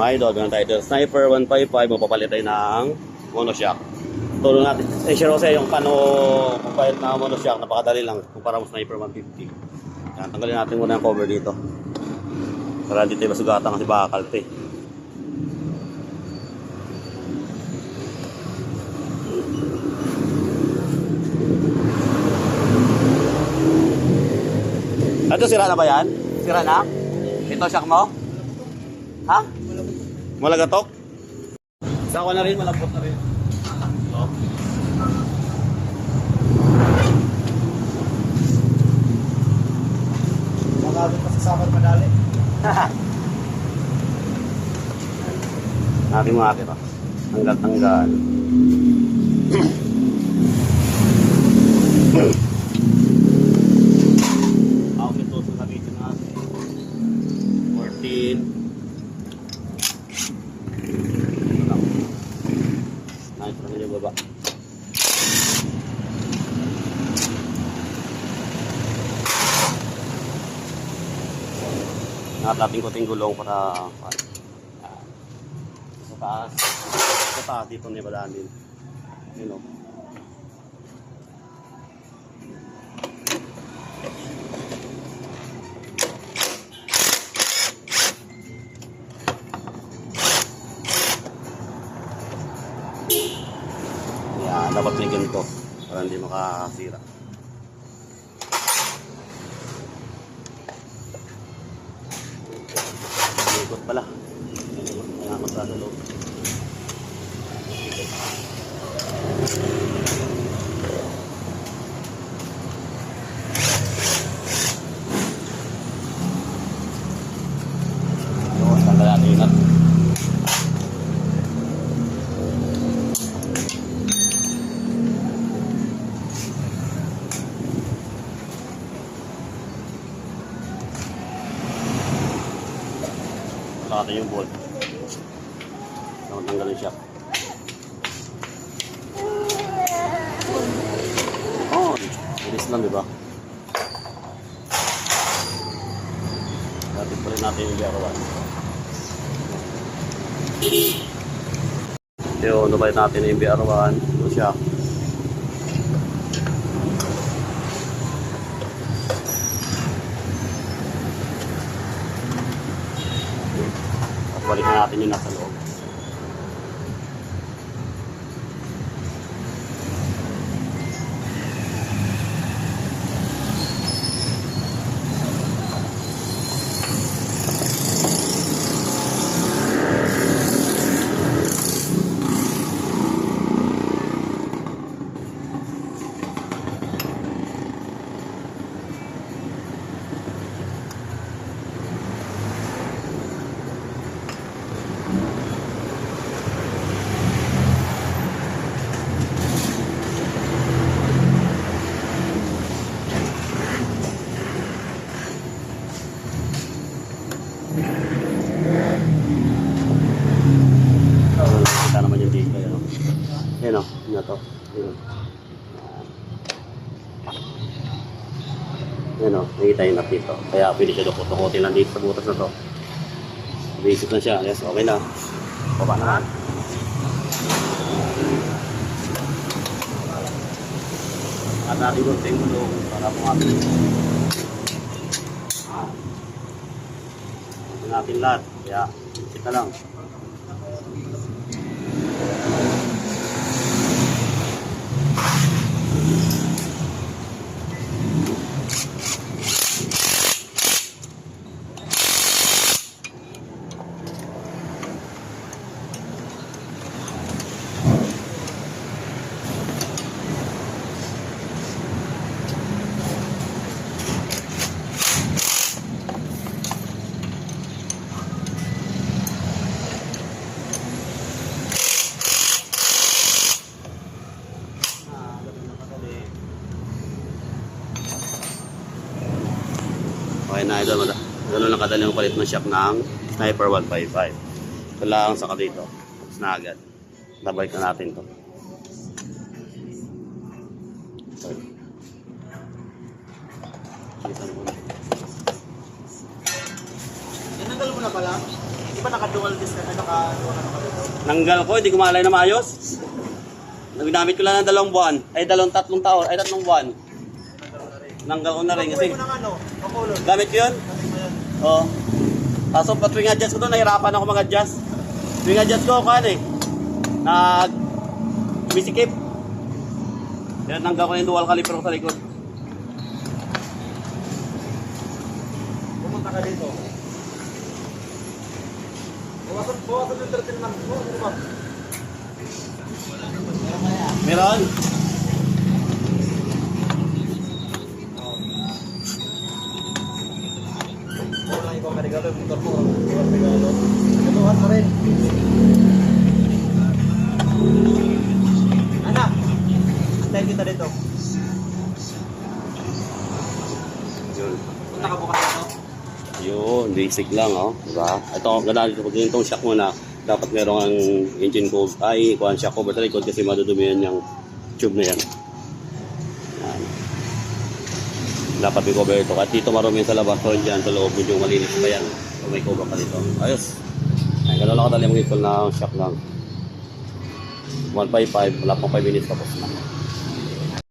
Mga idol, ganun tayo dito. Sniper 155, mapapalit tayo ng monoshock. Tulong natin. Share ko sa yung paano papalit na monoshock. Napakadali lang kumpara mo Sniper 150. Yan, tanggalin natin muna yung cover dito. Para dito yung masugatan kasi bakal ito eh. Ito, sira na ba yan? Sira na? Ito, shock mo? Ha? Malagatok? Sa ako na rin, malambot na rin. Ito. Magamit pa sa sakot madali. Natin mga akit. Tanggal-tanggal. Ako ito sa sabihin natin. 14. Nice na yung baba. Natin ko ting gulong para sa taas dito na ibalaan din. Yun o. Yan, dapat may ganito para hindi makasira. Ikot pala. Kaya magkasa loob. Tanggal natin yung nut. Natin yung bolt. Tanggalin siya. Oh, bilis lang, diba? Dapat pa rin natin yung BR1. Yun, nabalik natin yung BR1. Ito siya. At balikan natin yung nasa loob. Kita naman yung dito. Yan o. Yan o. Yan o. Nakita yung nut dito. Kaya pwede siya dukot-dukotin lang dito sa butas na to. Basic na siya. Yes, okay na. Baba naman. At natin doon yung gulong para pumatin. Natin lahat. Kaya kita lang. Okay na idol, gano'n lang kadali yung palit ng shock ng Sniper 155. Ito lang sa dito. Tapos na agad. Nabalik na natin to. Tinanggal mo na pala? Di ba nakadukot? dual disc na naka-dual na dito. Nanggal ko, hindi ko maalay na maayos. Naginamit ko lang ng 2 buwan. Ay, 3 taon. Ay, 3 buwan. Nanggal ko na rin kasi. Pag-uwi mo ng ano, makulot. Gamit ko yun? Kasi mo yan. Oo. Kaso pa tuwing adjust ko doon, nahirapan ako mag-adjust. Tuwing adjust ko, bisikip. Kaya nanggal ko yung dual caliper ko sa likod. Pumunta ka dito. Bawasan yung 13 lang. Ano ba? Meron? Wala lang ibang regalo. Yung motor mo. Ibang regalo. Regaluhan mo rin. Anak! Antayin kita dito. Yun. Punta ka bukas dito. Yun, basic lang, oh. Diba? Ito, ganda dito, pag itong shock mo na, dapat meron ang engine cover, kuhan shock cover sa likod kasi madudumi yan yung tube na yan. Yan. Dapat may cover ito. At dito marumi sa labas, so dyan sa loob, medyo malinis pa yan. So may cover pa dito. Ayos. Ay, gano'n lang kadali mag-install na shock lang. 155, wala pang 5 minutes tapos na.